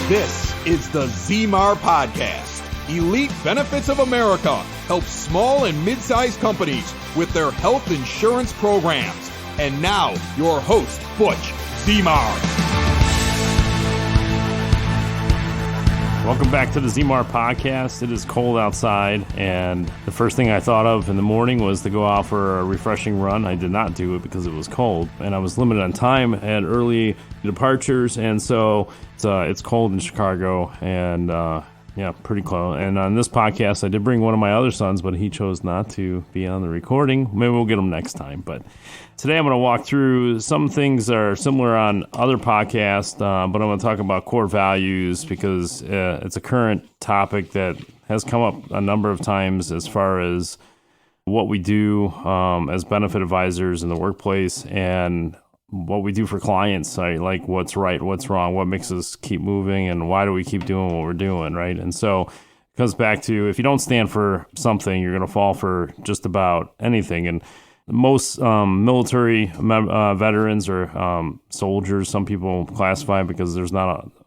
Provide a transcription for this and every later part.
This is the ZMAR Podcast. Elite Benefits of America helps small and mid-sized companies with their health insurance programs. And now, your host, Butch ZMAR. Welcome back to the ZMAR Podcast. It is cold outside, and the first thing I thought of in the morning was to go out for a refreshing run. I did not do it because it was cold, and I was limited on time. I had early departures, and so it's cold in Chicago, and pretty cold. And on this podcast, I did bring one of my other sons, but he chose not to be on the recording. Maybe we'll get him next time. But today I'm going to walk through some things that are similar on other podcasts, but I'm going to talk about core values because it's a current topic that has come up a number of times as far as what we do as benefit advisors in the workplace and what we do for clients, right? Like what's right, what's wrong, what makes us keep moving, and why do we keep doing what we're doing, right? And so it comes back to if you don't stand for something, you're going to fall for just about anything. And most military veterans or soldiers, some people classify because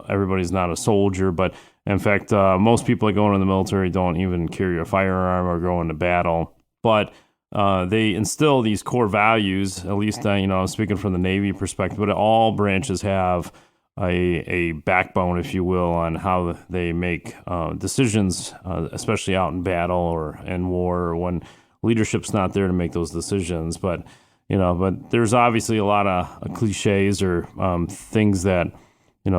everybody's not a soldier, but in fact, most people that go into the military don't even carry a firearm or go into battle. But they instill these core values, at least, I'm speaking from the Navy perspective, but all branches have a backbone, if you will, on how they make decisions, especially out in battle or in war or when leadership's not there to make those decisions. But there's obviously a lot of cliches or things that,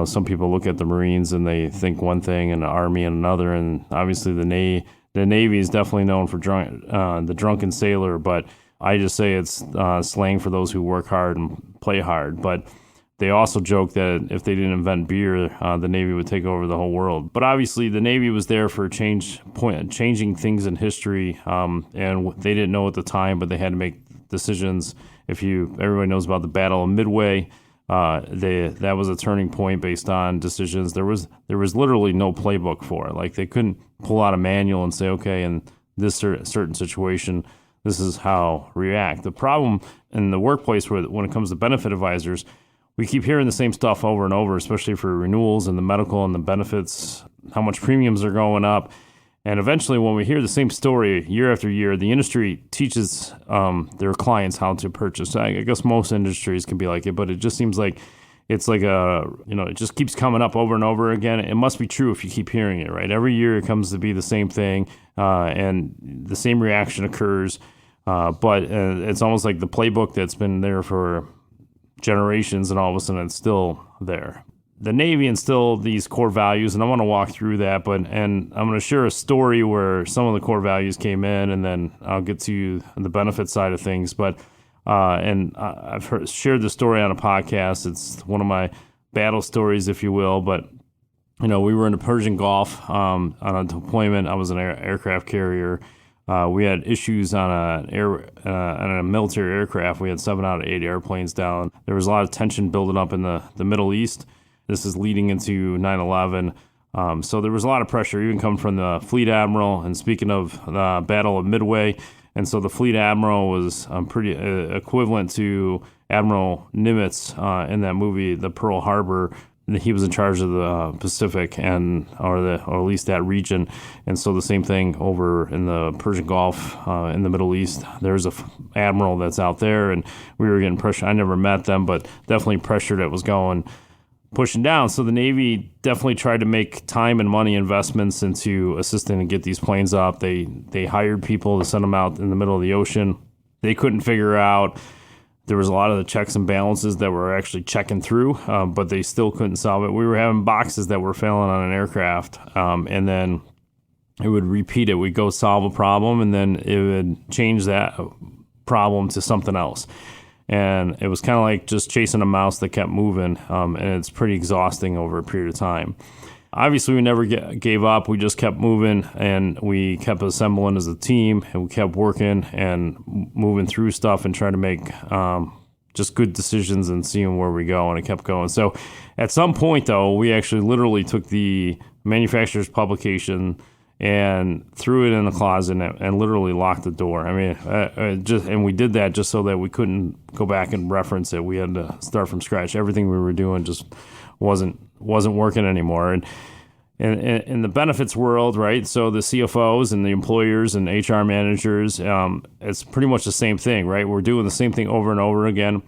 some people look at the Marines and they think one thing and the Army and another. And obviously the Navy is definitely known for the drunken sailor, but I just say it's slang for those who work hard and play hard. But they also joke that if they didn't invent beer, the Navy would take over the whole world. But obviously, the Navy was there for changing things in history, and they didn't know at the time, but they had to make decisions. Everybody knows about the Battle of Midway. That was a turning point based on decisions. There was literally no playbook for it. Like they couldn't pull out a manual and say, okay, in this certain situation, this is how react. The problem in the workplace when it comes to benefit advisors, we keep hearing the same stuff over and over, especially for renewals and the medical and the benefits, how much premiums are going up. And eventually, when we hear the same story year after year, the industry teaches their clients how to purchase. I guess most industries can be like it, but it just seems like it's like it just keeps coming up over and over again. It must be true if you keep hearing it, right? Every year it comes to be the same thing, and the same reaction occurs. But it's almost like the playbook that's been there for generations, and all of a sudden it's still there. The Navy instilled these core values, and I want to walk through that, and I'm going to share a story where some of the core values came in, and then I'll get to the benefit side of things. But I've shared the story on a podcast. It's one of my battle stories, if you will. But we were in the Persian Gulf on a deployment. I was an aircraft carrier. We had issues on a military aircraft. We had 7 out of 8 airplanes down. There was a lot of tension building up in the Middle East. This is leading into 9/11. So there was a lot of pressure, even coming from the Fleet Admiral. And speaking of the Battle of Midway, and so the Fleet Admiral was pretty equivalent to Admiral Nimitz in that movie, The Pearl Harbor. He was in charge of the Pacific or at least that region. And so the same thing over in the Persian Gulf in the Middle East. There's a admiral that's out there, and we were getting pressure. I never met them, but definitely pressure that was pushing down. So the Navy definitely tried to make time and money investments into assisting to get these planes up. They hired people to send them out in the middle of the ocean. They couldn't figure out. There was a lot of the checks and balances that were actually checking through, but they still couldn't solve it. We were having boxes that were failing on an aircraft, and then it would repeat it. We'd go solve a problem, and then it would change that problem to something else. And it was kind of like just chasing a mouse that kept moving, and it's pretty exhausting over a period of time. Obviously, we never gave up. We just kept moving, and we kept assembling as a team, and we kept working and moving through stuff and trying to make just good decisions and seeing where we go, and it kept going. So at some point, though, we actually literally took the manufacturer's publication and threw it in the closet and literally locked the door. I mean, and we did that just so that we couldn't go back and reference it. We had to start from scratch. Everything we were doing just wasn't wasn't working anymore. And in the benefits world, right? So the CFOs and the employers and HR managers, it's pretty much the same thing, right? We're doing the same thing over and over again.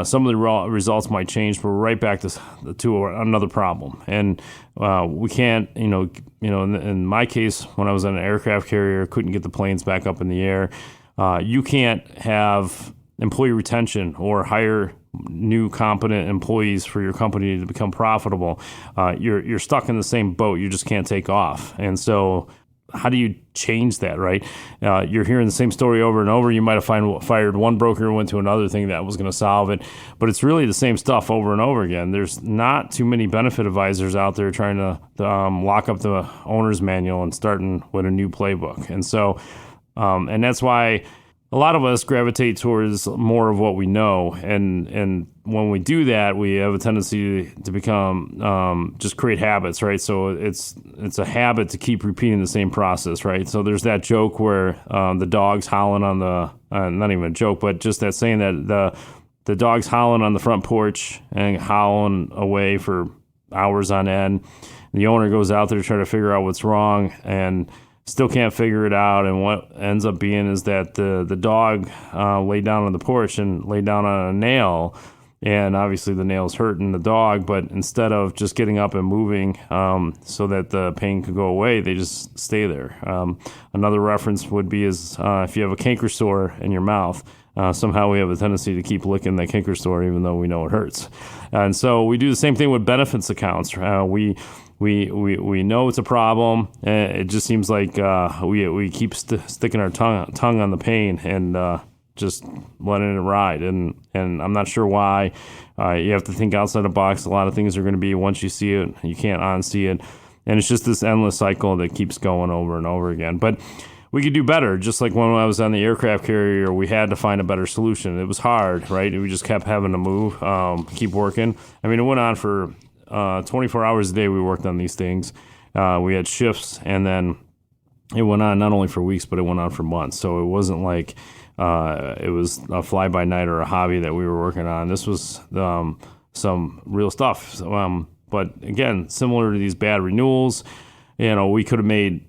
Some of the results might change, but we're right back to another problem. And we can't, in my case, when I was on an aircraft carrier, couldn't get the planes back up in the air. You can't have employee retention or hire new competent employees for your company to become profitable. You're stuck in the same boat. You just can't take off. And so how do you change that, right? You're hearing the same story over and over. You might have fired one broker and went to another thing that was going to solve it, but it's really the same stuff over and over again. There's not too many benefit advisors out there trying to lock up the owner's manual and starting with a new playbook. And so, and that's why a lot of us gravitate towards more of what we know, and when we do that, we have a tendency to become just create habits, right? So it's a habit to keep repeating the same process, right? So there's that joke where the dog's howling on the not even a joke, but just that saying that the dog's howling on the front porch and howling away for hours on end. The owner goes out there to try to figure out what's wrong and still can't figure it out, and what ends up being is that the dog laid down on the porch and laid down on a nail, and obviously the nail's hurting the dog, but instead of just getting up and moving so that the pain could go away, they just stay there. Another reference would be is if you have a canker sore in your mouth, somehow we have a tendency to keep licking that canker sore even though we know it hurts. And so we do the same thing with benefits accounts. We know it's a problem. It just seems like we keep sticking our tongue on the pain and just letting it ride. And I'm not sure why. You have to think outside the box. A lot of things are going to be once you see it, you can't unsee it. And it's just this endless cycle that keeps going over and over again. But we could do better. Just like when I was on the aircraft carrier, we had to find a better solution. It was hard, right? We just kept having to move, keep working. I mean, it went on for 24 hours a day. We worked on these things. We had shifts, and then it went on not only for weeks, but it went on for months. So it wasn't like it was a fly-by-night or a hobby that we were working on. This was some real stuff. But again, similar to these bad renewals, we could have made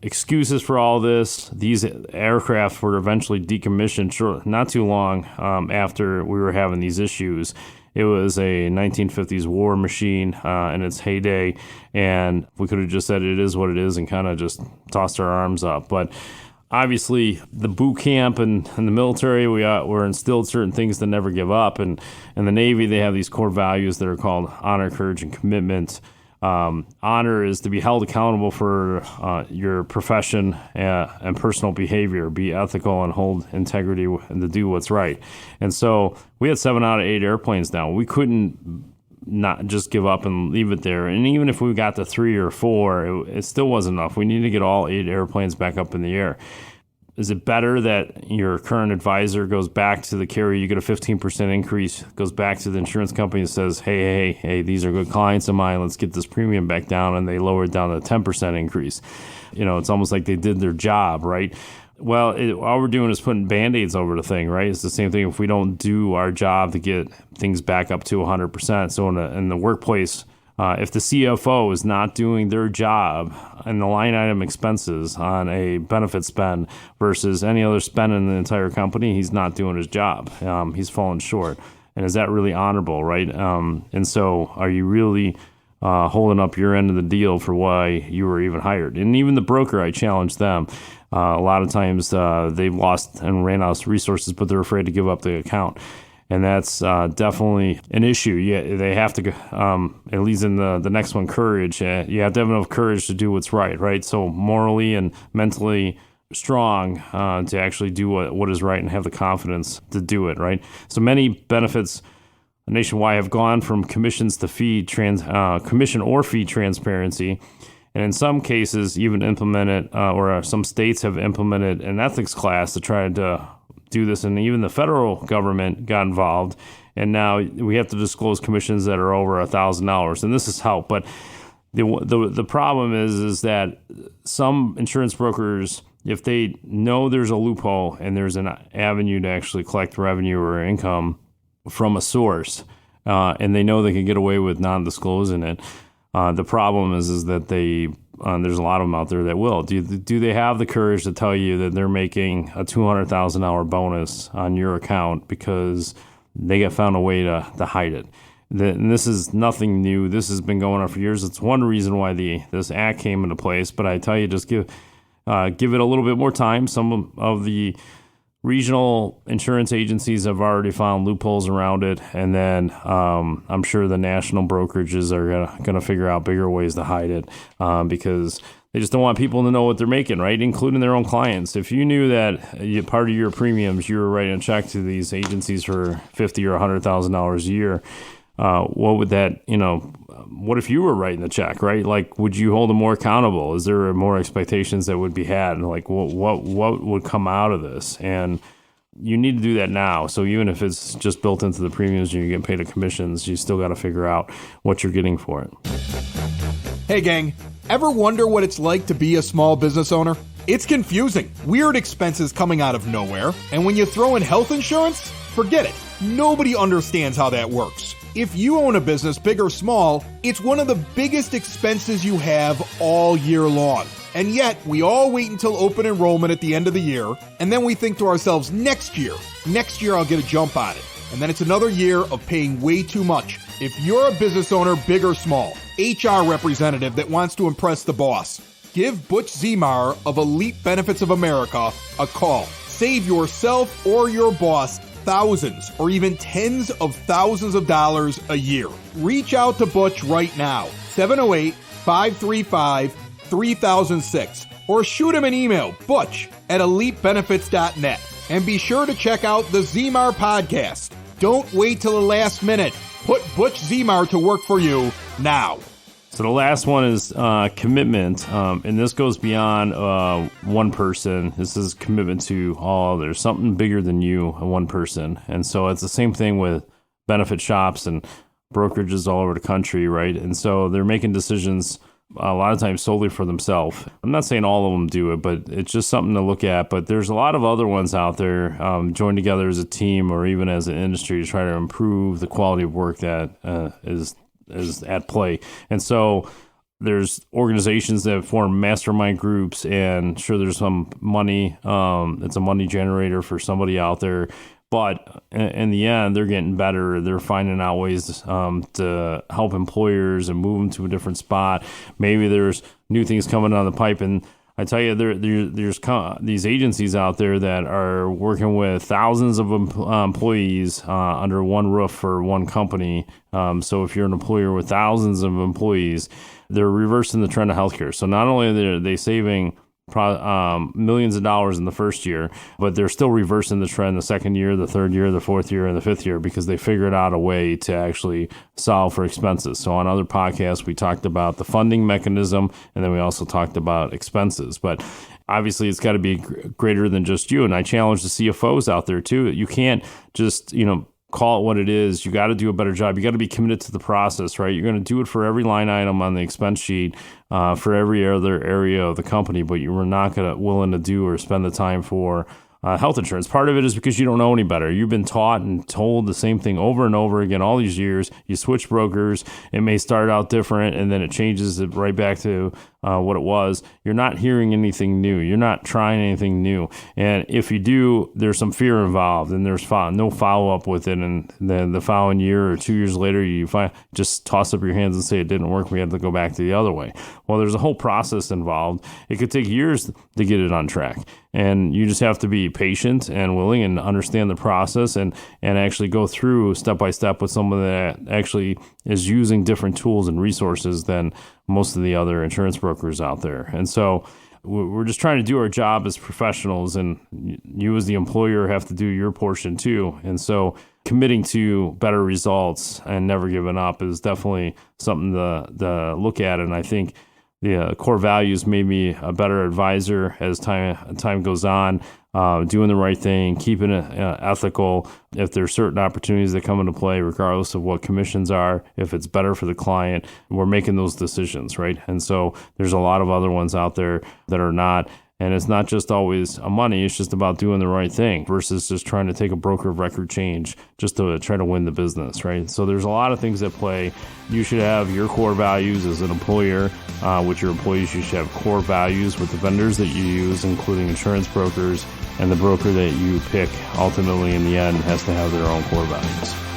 excuses for all this. These aircraft were eventually decommissioned not too long after we were having these issues. It was a 1950s war machine in its heyday, and we could have just said it is what it is and kind of just tossed our arms up. But obviously, the boot camp and the military, we're instilled certain things to never give up. And in the Navy, they have these core values that are called honor, courage, and commitment. Honor is to be held accountable for your profession and personal behavior, be ethical and hold integrity and to do what's right. And so we had 7 out of 8 airplanes down. We couldn't not just give up and leave it there. And even if we got to 3 or 4, it still wasn't enough. We needed to get all 8 airplanes back up in the air. Is it better that your current advisor goes back to the carrier, you get a 15% increase, goes back to the insurance company and says, hey, these are good clients of mine, let's get this premium back down, and they lower it down to a 10% increase? It's almost like they did their job, right? Well, all we're doing is putting Band-Aids over the thing, right? It's the same thing if we don't do our job to get things back up to 100%. So in the workplace, if the CFO is not doing their job in the line item expenses on a benefit spend versus any other spend in the entire company, he's not doing his job. He's falling short. And is that really honorable, right? And so are you really holding up your end of the deal for why you were even hired? And even the broker, I challenged them. A lot of times they've lost and ran out of resources, but they're afraid to give up the account. And that's definitely an issue. Yeah, they have to, at least in the next one, courage. You have to have enough courage to do what's right? So morally and mentally strong to actually do what is right and have the confidence to do it, right? So many benefits nationwide have gone from commissions to commission or fee transparency. And in some cases, even implemented, or some states have implemented an ethics class to try to do this, and even the federal government got involved, and now we have to disclose commissions that are over $1,000, and this has helped. But the problem is that some insurance brokers, if they know there's a loophole and there's an avenue to actually collect revenue or income from a source, and they know they can get away with non-disclosing it. The problem is that there's a lot of them out there that will. Do they have the courage to tell you that they're making a $200,000 bonus on your account because they get found a way to hide it? And this is nothing new. This has been going on for years. It's one reason why this act came into place. But I tell you, just give it a little bit more time. Some of the regional insurance agencies have already found loopholes around it, and then I'm sure the national brokerages are going to figure out bigger ways to hide it because they just don't want people to know what they're making, right? Including their own clients. If you knew that part of your premiums, you were writing a check to these agencies for $50,000 or $100,000 a year, what would that, what if you were writing the check, right? Like, would you hold them more accountable? Is there more expectations that would be had? Like, what would come out of this? And you need to do that now. So even if it's just built into the premiums and you're getting paid a commissions, you still got to figure out what you're getting for it. Hey gang, ever wonder what it's like to be a small business owner? It's confusing. Weird expenses coming out of nowhere. And when you throw in health insurance, forget it. Nobody understands how that works. If you own a business, big or small, it's one of the biggest expenses you have all year long. And yet, we all wait until open enrollment at the end of the year, and then we think to ourselves, next year I'll get a jump on it. And then it's another year of paying way too much. If you're a business owner, big or small, HR representative that wants to impress the boss, give Butch Zemar of Elite Benefits of America a call. Save yourself or your boss thousands or even tens of thousands of dollars a year. Reach out to Butch right now, 708-535-3006, or shoot him an email, butch@elitebenefits.net. And be sure to check out the Zemar podcast. Don't wait till the last minute. Put Butch Zemar to work for you now. So the last one is commitment, and this goes beyond one person. This is commitment to all others, something bigger than you and one person. And so it's the same thing with benefit shops and brokerages all over the country, right? And so they're making decisions a lot of times solely for themselves. I'm not saying all of them do it, but it's just something to look at. But there's a lot of other ones out there joined together as a team or even as an industry to try to improve the quality of work that is at play. And so there's organizations that form mastermind groups, and sure, there's some money. It's a money generator for somebody out there. But in the end, they're getting better. They're finding out ways to help employers and move them to a different spot. Maybe there's new things coming down the pipe. And I tell you, there's these agencies out there that are working with thousands of employees under one roof for one company. So if you're an employer with thousands of employees, they're reversing the trend of healthcare. So not only are they saving millions of dollars in the first year, but they're still reversing the trend the second year, the third year, the fourth year, and the fifth year because they figured out a way to actually solve for expenses. So on other podcasts, we talked about the funding mechanism, and then we also talked about expenses. But obviously, it's got to be greater than just you. And I challenge the CFOs out there too. You can't just, call it what it is. You got to do a better job. You got to be committed to the process, right? You're going to do it for every line item on the expense sheet, for every other area of the company, but you were not willing to do or spend the time for health insurance. Part of it is because you don't know any better. You've been taught and told the same thing over and over again all these years. You switch brokers. It may start out different, and then it changes it right back to what it was. You're not hearing anything new. You're not trying anything new. And if you do, there's some fear involved, and there's no follow-up with it. And then the following year or 2 years later, you just toss up your hands and say it didn't work. We had to go back to the other way. Well, there's a whole process involved. It could take years to get it on track. And you just have to be patient and willing and understand the process and actually go through step by step with someone that actually is using different tools and resources than most of the other insurance brokers out there. And so we're just trying to do our job as professionals, and you as the employer have to do your portion too. And so committing to better results and never giving up is definitely something to look at. And I think the core values made me a better advisor as time goes on, doing the right thing, keeping it ethical. If there's certain opportunities that come into play, regardless of what commissions are, if it's better for the client, we're making those decisions, right? And so there's a lot of other ones out there that are not. And it's not just always money, it's just about doing the right thing versus just trying to take a broker of record change just to try to win the business, right? So there's a lot of things at play. You should have your core values as an employer. With your employees, you should have core values with the vendors that you use, including insurance brokers, and the broker that you pick ultimately in the end has to have their own core values.